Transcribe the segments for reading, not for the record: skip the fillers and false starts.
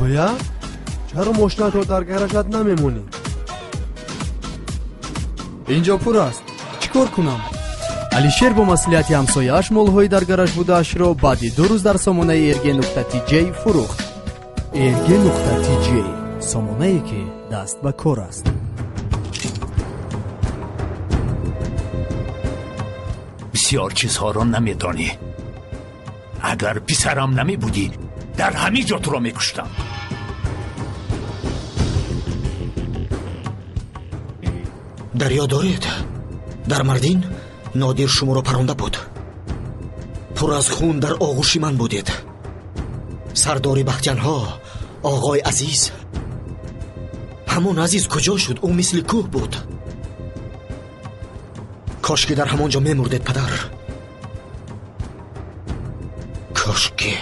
یا؟ چرا ماشین تو در گرشت نمیمونی؟ اینجا پر است. چیکار کنم؟ алишер бо маслиҳати ҳамсояаш молҳои дар гараж будаашро баъди 2 рӯз дар сомонаи erg.tj фурӯхт. erg.tj сомонае ки даст ба кор аст. بسیار چیزها را نمیدانی. اگر پسرم نمی بودی در همه جا تو را میکشتم. дарё доред? дар мардин нодир шуморо паронда буд. пур аз хун дар оғӯши ман будед. сардори бахҷанҳо, оғои азиз. ҳамон азиз куҷо шуд? ӯ мисли кӯҳ буд. кошки дар ҳамон ҷо мемурдед падар. кошки.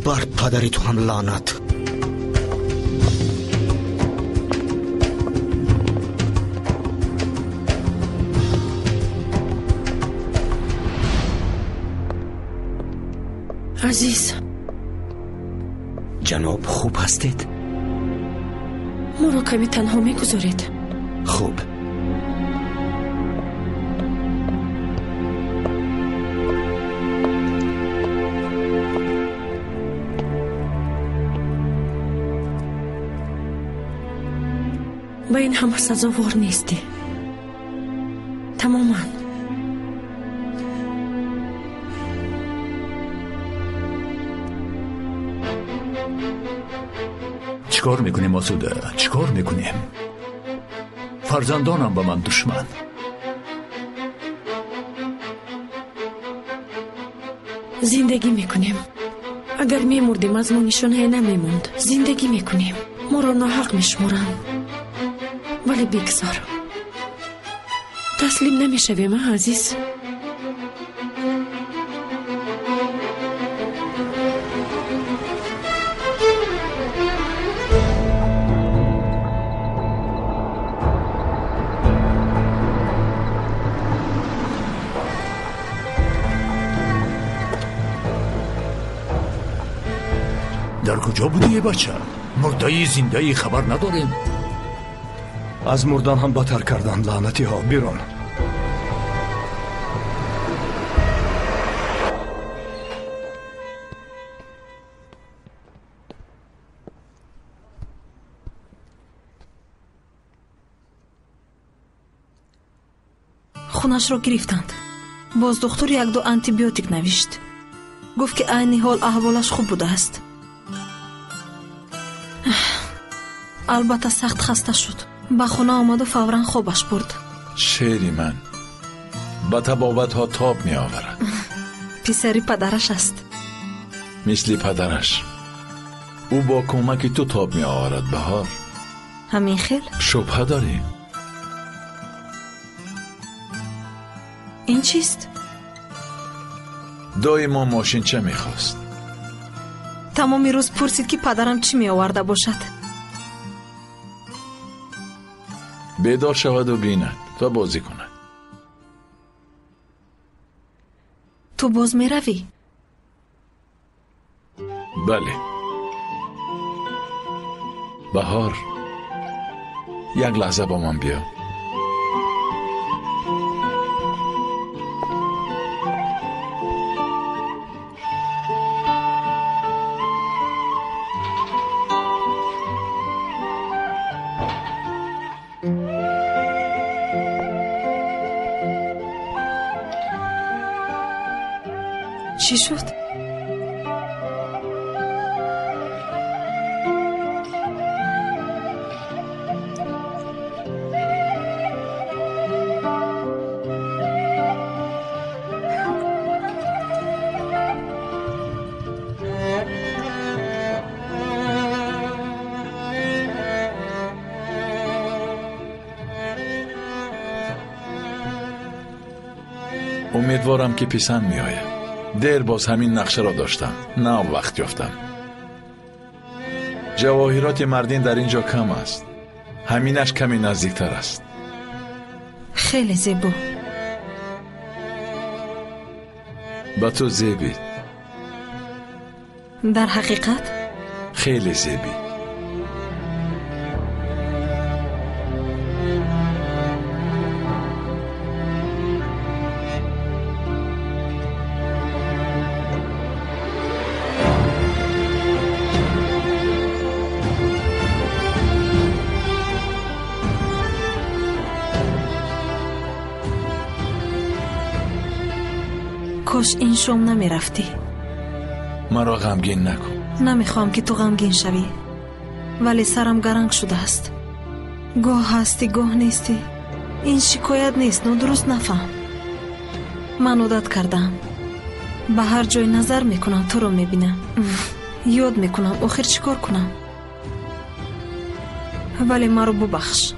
бар падари ту ҳам лаънат. азиз ҷаноб хуб ҳастед? моро каме танҳо мегузоред? хуб. ба ин ҳама сазовор нестӣ. тамоман. چیکار میکنیم آسوده؟ چیکار میکنیم؟ فرزندانم با من دشمن. زندگی میکنیم. اگر میمردیم از ما نشانه نمیموند. زندگی میکنیم. ما را ناحق میشمرن. ولی بگذار. تسلیم نمیشویم عزیز. در کجا بودی بچه؟ مردهی زندهی خبر نداریم. از مردن هم بدتر کردن لعنتی ها. بیرون. خونش را گرفتند. باز دکتر یک دو آنتیبیوتیک نوشت. گفت که عین حال احوالش خوب بوده است. البته سخت خسته شد. به خونه آمد و فوراً خوابش برد. شیری من با تبابت ها تاب می آورد. پسری پدرش است. مثل پدرش او با کمک تو تاب می آورد. بهار همین خیل؟ شبهه داری؟ این چیست؟ دای ما ماشین چه می خواست؟ تمامی روز پرسید که پدرم چی می آورده باشد. بیدار شود و بیند و بازی کند. تو باز می روی؟ بله. بهار یک لحظه با من بیا. چی شد؟ امیدوارم که پسند می آید. دیر باز همین نقشه را داشتم. نه وقت یافتم. جواهرات مردین در اینجا کم است. همینش کمی نزدیکتر است. خیلی زیبا. با تو زیبی. در حقیقت خیلی زیبی. کاش این شام نمی رفتی. مرا غمگین نکن. نمیخوام که تو غمگین شوی، ولی سرم گرنگ شده است. گاه هستی گاه نیستی. این شکایت نیست، درست نفهم. من عادت کردم، به هر جای نظر میکنم تو رو میبینم، یاد میکنم آخر چیکار کنم. ولی مرا ببخش.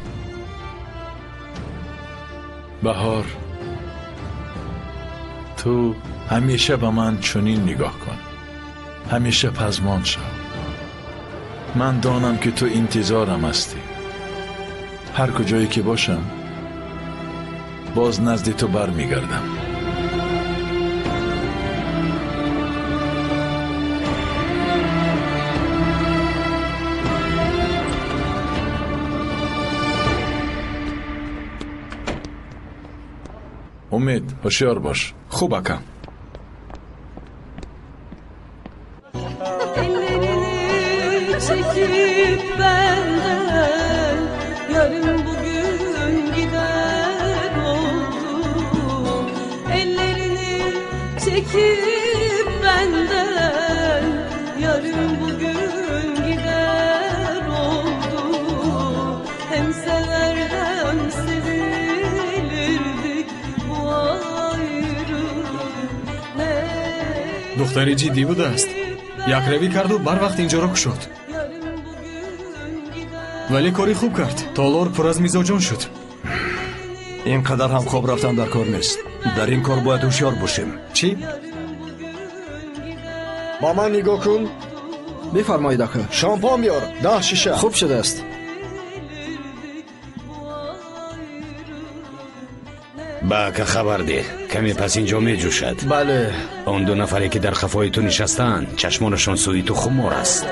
بهار، تو همیشه به من چنین نگاه کن. همیشه پزمان شو. من دانم که تو انتظارم هستی. هر کجایی که باشم باز نزد تو بر میگردم. امید، هوشیار باش. خوب اکا. Çekip benden yarın bugün gider oldum. Ellerini çekip benden yarın bugün gider oldum. Hem sever hem sevilirdik bu ayrılık. دختری جدی بوده است. یک روی کرد و بر وقت اینجا را کشد. ولی کاری خوب کرد. تالار پر از میزاجان شد. اینقدر هم خواب رفتن در کار نیست. در این کار باید هوشیار باشیم. چی؟ با من نگاه کن. بفرمایید آقا. شامپان بیار. 10 شیشه. خوب شده است. با که خبر ده کمی پس اینجا می جوشد. بله. اون دو نفری که در خفای تو نشستن چشمانشان سوی تو خمار است.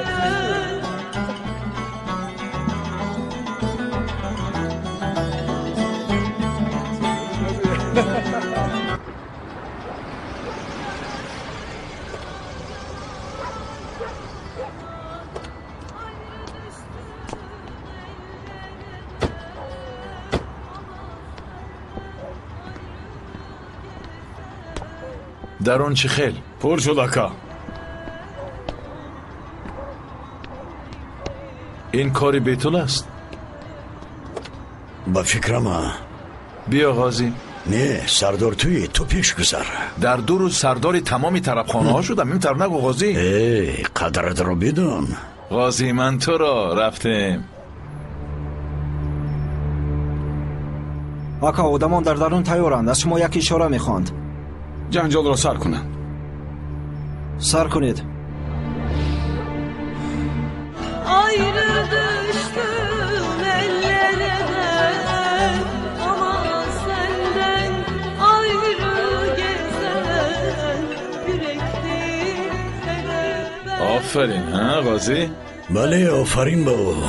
در اون چی خیل؟ پر شد اکا. این کاری بیتول است. با فکرم. بیا غازی. نه سردار توی تو پیش گذر. در 2 روز سردار تمامی طرفخانه ها شدم. این طرف نگو غازی. ای قدرت رو بدون. غازی من تو را رفتیم. آقا آدمان در درون تیارند. از شما یک اشاره میخواند. جنجال را سر کنن. سر کنید. Ayrı düştüm ellerden ama senden ayrı gezen yürek değil sebep. آفرین ها غازی. بله آفرین با او.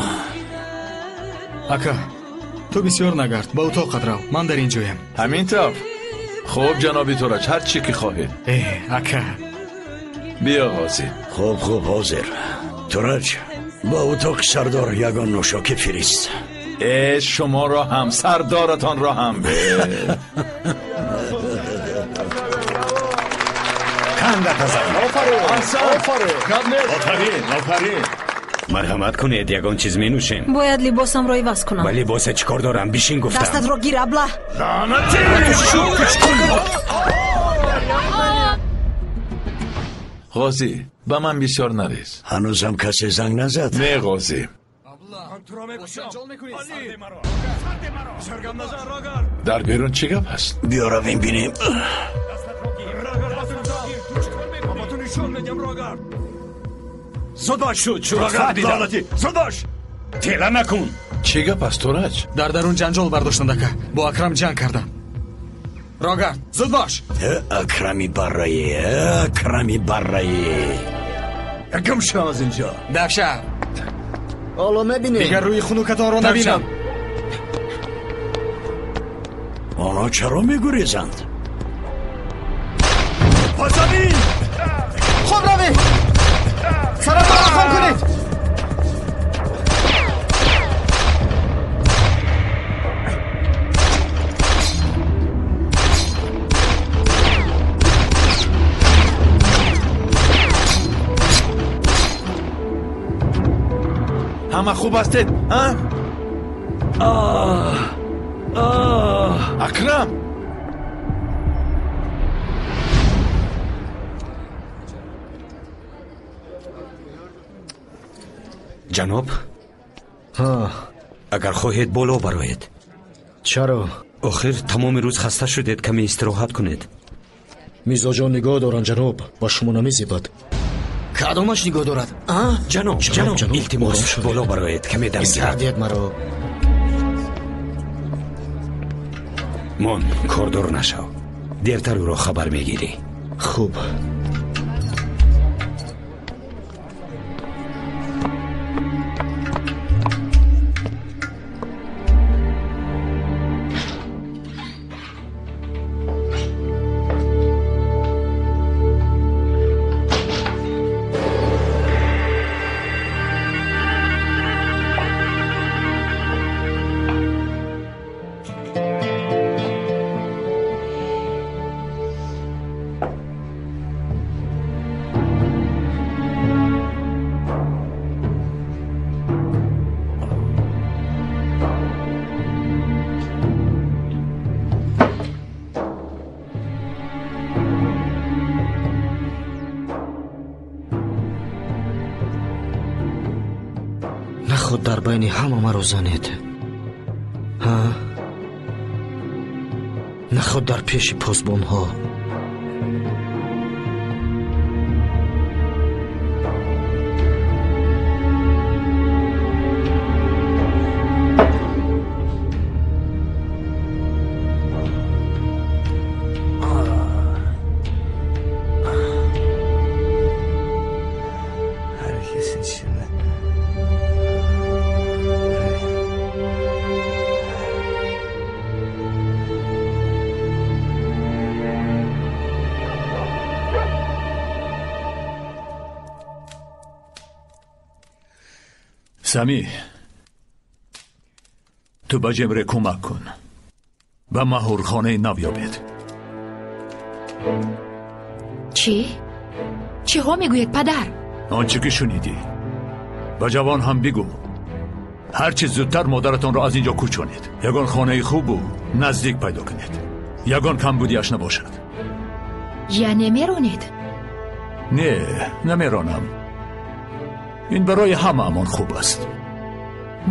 اکا تو بسیار نگرد. با اتاق قدرو. من در اینجایم. همین طرف. خوب جنابی تورج هر چی که خواهید. اکا بیا غازی. خوب حاضر. تورج با اتاق سردار یگان نوشاکی فریست. شما را هم سردارتان را هم. خنده تزن. آفرین. مرحمت کنید یگان چیز می نوشیم. باید لباسم را عوض کنم. ولی لباس چیکار دارم؟ بیشین گفتم. دستت را گیر ابله. لعنتی. غازی به من بسیار نریز. هنوزم کسی زنگ نزد؟ نه غازی. در بیرون چی گپ هست؟ بیا رویم بینیم. زود باش. لعنتی زود باش. تیلا نکن. چی گپ است تورج؟ дар дарун ҷанҷол бардоштанд ака. бо акрам ҷанг карданд. роҳ гард, зуд бош. اکرامی برایی گم شو از اینجا. дафшар. حالا میبینیم дигар рӯи хунукатонро набинам. آنها چرا میگریزند؟ با زمین. خوب روی. سرم را خم کنید. همه خوب هستید؟ اکرم جناب اگر خواهید بالا برایید. چرا؟ آخر تمام روز خسته شدید، کمی استراحت کنید. میزا جان نگاه دارن جناب، با شما نمیزیبد. کدامش نگاه دارد؟ جناب التماس بالا برایید، کمی دم گردید مرا. من کاردار نشو، دیرتر او را خبر میگیری. خوب. خود در بین همه مرا زنید. نه خود در پیش پاسبان ها. سمی تو با جمره کمک کن و مهورخانه نویابید. چی؟ چی ها میگوید پدر؟ آنچه که شنیدی. با جوان هم بگو هرچی زودتر مادرتان را از اینجا کوچانید. یگان خانه خوب و نزدیک پیدا کنید. یگان کمبودیش نباشد. یا نمیرونید؟ نه نمیرانم. این برای همه امان خوب است.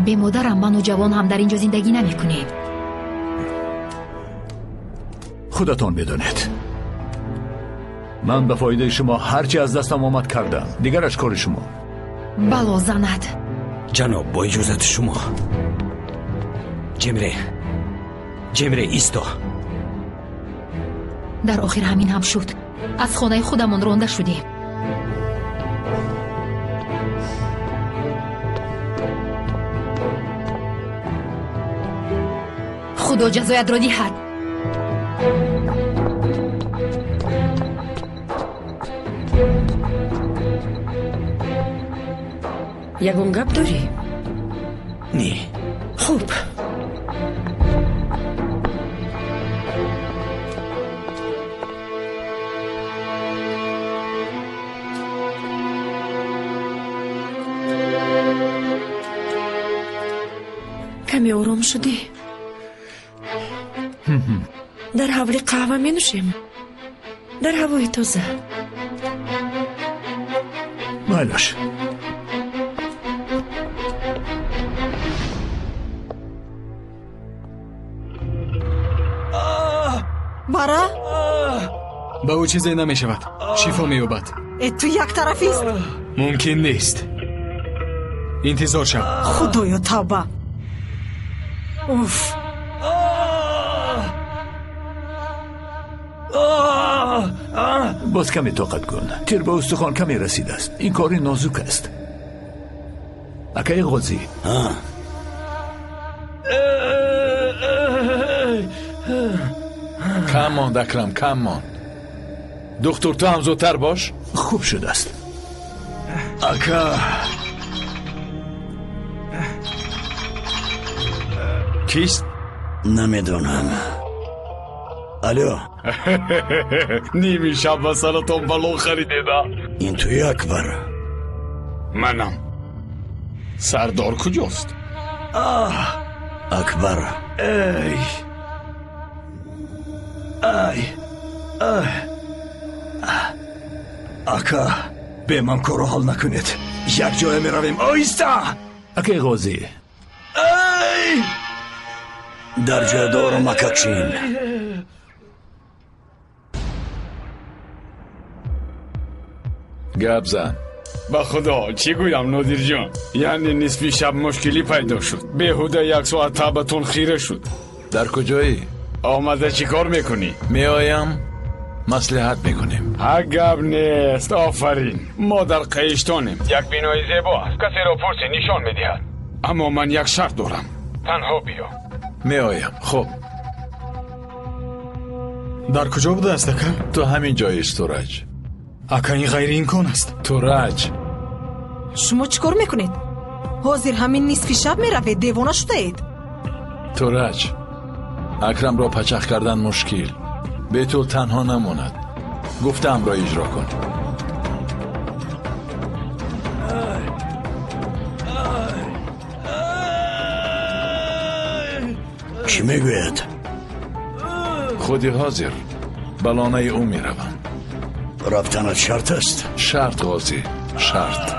به مادرم من و جوان هم در اینجا زندگی نمی کنیم. خودتان بدانید. من به فایده شما هرچی از دستم آمد کردم. دیگرش کار شما. بلا زند. جناب با اجازت شما. جمره ایستا. در آخر همین هم شد. از خانه خودمان رانده شدیم. خدا جزایت را دهد. یگون گپ داری؟ نه. خوب. کمی آرام شدی؟ در حولی قهوه می نوشیم. در هوای تازه. مایلش. بارا؟ به او چیزی نمی شود. شفا می یابد. تو یک طرفیست. мумкин нест. интизор шав. худоё тавба. уф. باز کمی طاقت کن. تیر به استخوان کمی رسیده است. این کاری نازک است. اکای غازی. کم ماند اکرم، کم ماند. دکتر تو هم زودتر باش. خوب شده است. اکا کیست؟ نمیدونم. الو نیمی شب و سرطان بلون خریدیدم. این توی اکبر؟ منم. سردار کجاست؟ اکبر ای اکا به من کارو حال نکنید. یک جای می رویم. آیستا اکای غازی. در جای دارم مککشین. گپ زن. با خدا چی گویم نادر جان؟ یعنی نصفی شب مشکلی پیدا شد. بیهوده یک ساعت تابتون خیره شد. در کجایی؟ آمده چی کار میکنی؟ میایم مصلحت میکنیم. ها گپ نیست. آفرین. ما در قیشتانیم. یک بینای زیبا است. کسی را پرسی نشان میدهد. اما من یک شرط دارم. تنها بیا. میایم. خب در کجا بوده است اکا؟ تو همین جای است تورج. اکا این غیر امکان است. تورج شما چیکار میکنید؟ حاضر همین نصف شب میروید؟ دیوانه شده اید؟ تورج اکرم را پچخ کردن مشکل. به تو تنها نماند. گفتم را اجرا کن. چی میگوید؟ خودی حاضر. بلانه او میروم. رفتنت شرط است؟ شرط غازی، شرط.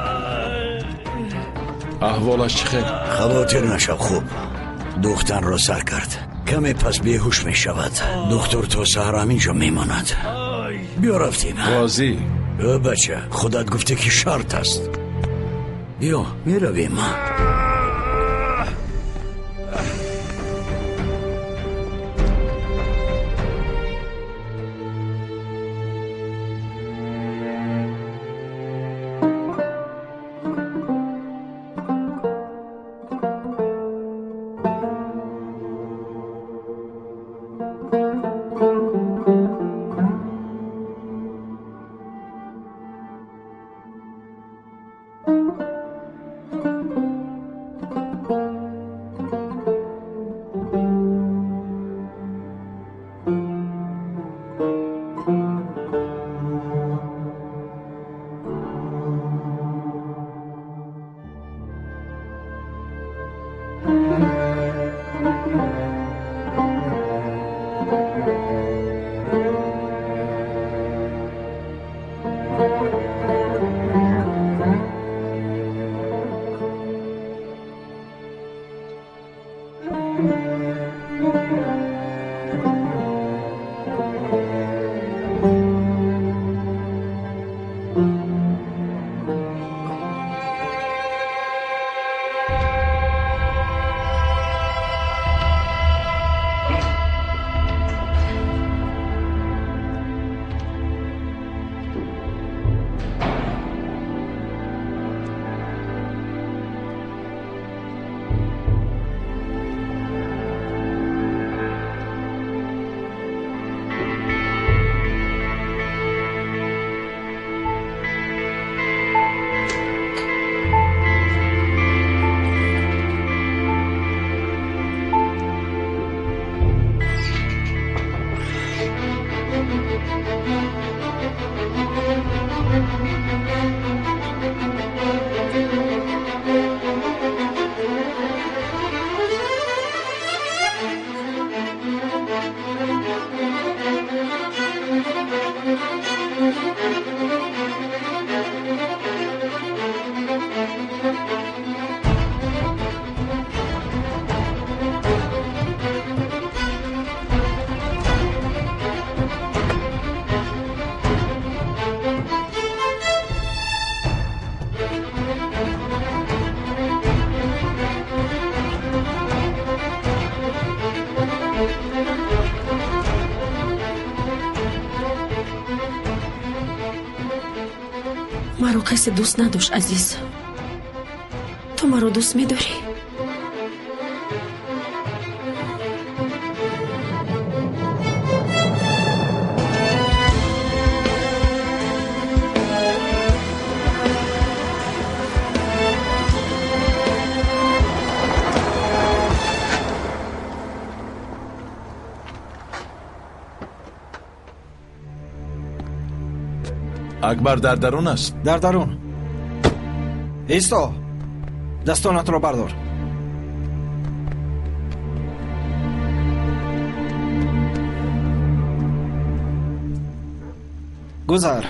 احوالش چه خیر؟ خواطر نشو. خوب دختر را سر کرد. کمی پس بیهوش می شود. دکتر تا سهر همینجا میماند. بیا رفتیم. غازی بچه خودت گفته که شرط است. بیا می رویم. маро касе дӯст надошт азиз. ту маро дӯст медорӣ? акбар дар дарун аст. дар дарун. исто, дастонатро бардор. гузар.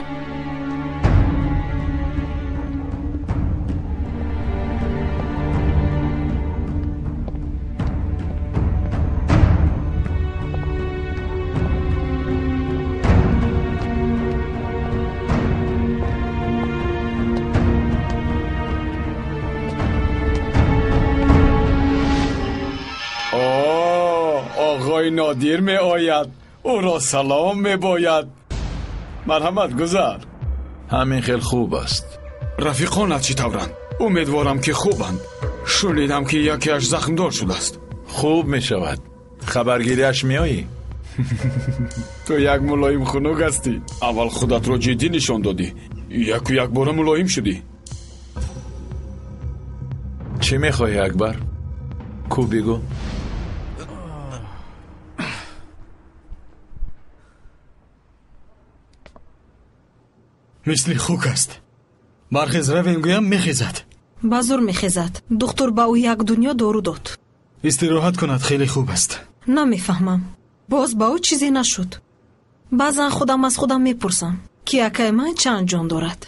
نادر می آید او را سلام می باید. مرحمت گذار. همین خیلی خوب است. رفیقانت چی طورند؟ امیدوارم که خوبند. شنیدم که یکیش زخم دار شده است. خوب می شود. خبرگیریش می آیی؟ تو یک ملایم خنک هستی. اول خودت را جدی نشان دادی، یک بار ملایم شدی. چی می خواهی اکبر؟ کو بگو. مثل خوک است. برخیز رویم گویم میخیزد. بازور میخیزد. دکتر با او یک دنیا دارو داد. استراحت کند، خیلی خوب است. نمیفهمم. باز با او چیزی نشد. بعضا خودم از خودم میپرسم که یکی من چند جان دارد.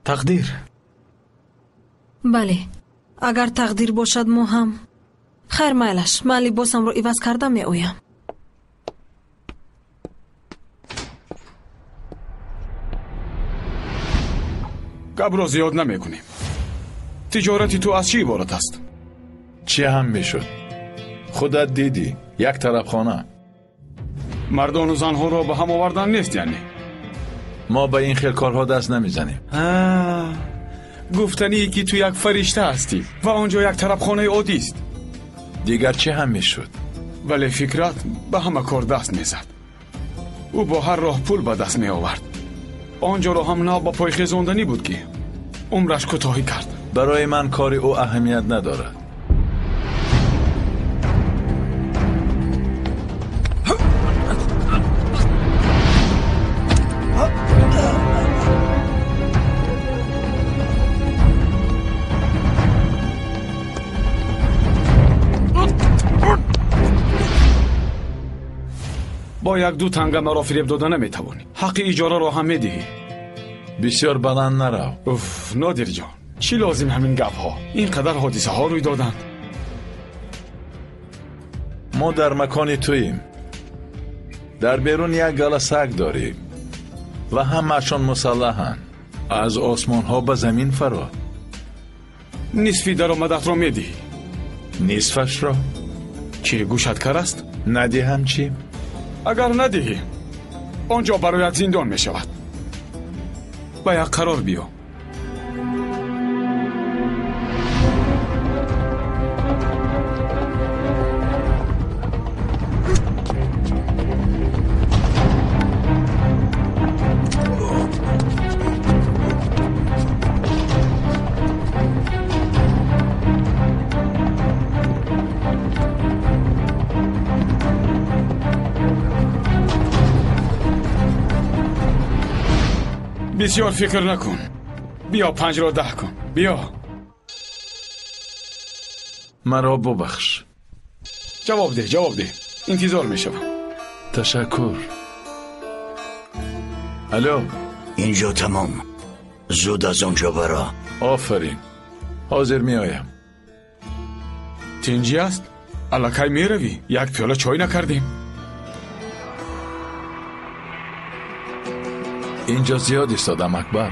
تقدیر. بله، اگر تقدیر باشد ما هم. خیر میلش، من لباسم رو عوض کرده می آیم. گپ را زیاد نمی کنیم. تجارتی تو از چی عبارت است؟ چی هم میشد؟ خودت دیدی، یک طرف خانه. مردان و زنها را به هم آوردن نیست یعنی؟ ما به این خیل کارها دست نمیزنیم. گفتنی که تو یک فرشته هستی و آنجا یک طرف خانه عادی است. دیگر چی هم میشد؟ ولی فکرت به همه کار دست میزد. او با هر راه پول به دست می آورد. آنجا را هم نه با پای خیزاندنی بود که عمرش کوتاهی کرد. برای من کار او اهمیت ندارد. با یک دو تنگه مرا فریب داده نمیتوانی. حق اجاره را هم میدهی. بسیار بلند نرو. اوف نادر جان، چی لازم همین گپ ها؟ اینقدر حادثه ها روی دادند. ما در مکان توییم. در بیرون یک گله سگ داریم و همه‌شان مسلحند. از آسمان ها به زمین فرا. نصفی درآمدت را میدهی. نصفش را؟ چی گوشت کر است؟ ندهم چی؟ اگر ندهی آنجا برایت زندان می شود. با یک قرار بیا. بسیار فکر نکن. بیا 5 را 10 کن. بیا. مرا ببخش. جواب ده. انتظار می شوم. تشکر. الو. اینجا تمام. زود از اونجا برا. آفرین. حاضر می آیم. تینجی است؟ الکی می روی؟ یک پیاله چای نکردیم. اینجا زیاد ایستادم اکبر.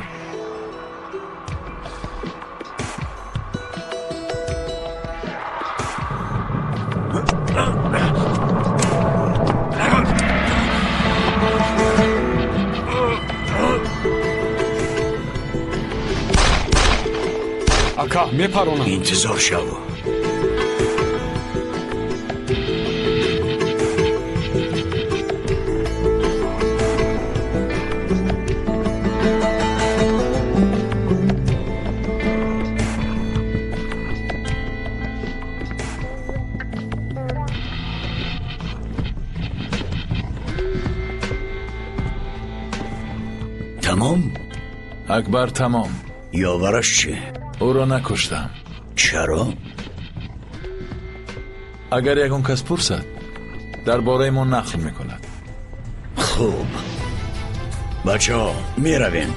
که میپرونم. انتظار شو. تمام؟ اکبر تمام. یاورش چی؟ او را نکشتم. چرا؟ اگر یکون کس پرسد درباره ما نقل میکند. خوب بچه ها میرویم.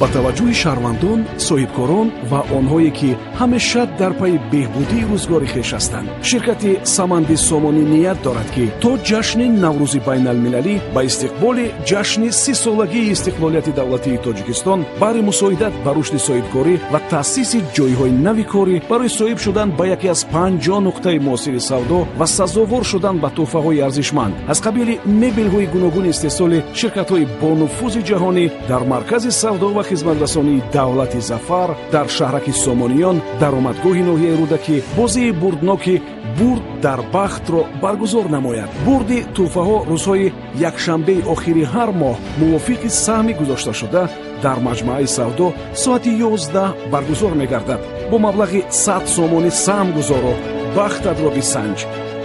ба таваҷҷӯҳи шаҳрвандон соҳибкорон ва онҳое ки ҳамеша дар пайи беҳбудии рӯзгори хеш ҳастанд, ширкати саманди сомонӣ ният дорад ки то ҷашни наврӯзи байналмилалӣ ба истиқболи ҷашни 30-солагии истиқлолияти давлатии тоҷикистон баҳри мусоидат ба рушди соҳибкорӣ ва таъсиси ҷойҳои нави корӣ барои соҳиб шудан ба яке аз 50 нуқтаи муосири савдо ва сазовор шудан ба тӯҳфаҳои арзишманд аз қабили мебелҳои гуногуни истеҳсоли ширкатҳои бонуфузи ҷаҳонӣ дар маркази савдо ва хизматрасонии давлати зафар дар шаҳраки сомониён даромадгоҳи ноҳияи рӯдакӣ бозии бурдноки бурд дар бахтро баргузор намояд. бурди тӯҳфаҳо рӯзҳои якшанбеи охири ҳар моҳ мувофиқи саҳми гузошташуда дар маҷмӯаи савдо соати 11 баргузор мегардад. бо маблағи 100 сомонӣ саҳм гузоро бахтатро бисанҷ.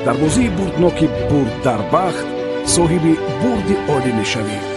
дар бозии бурдноки бурд дар бахт соҳиби бурди олӣ мешавӣ.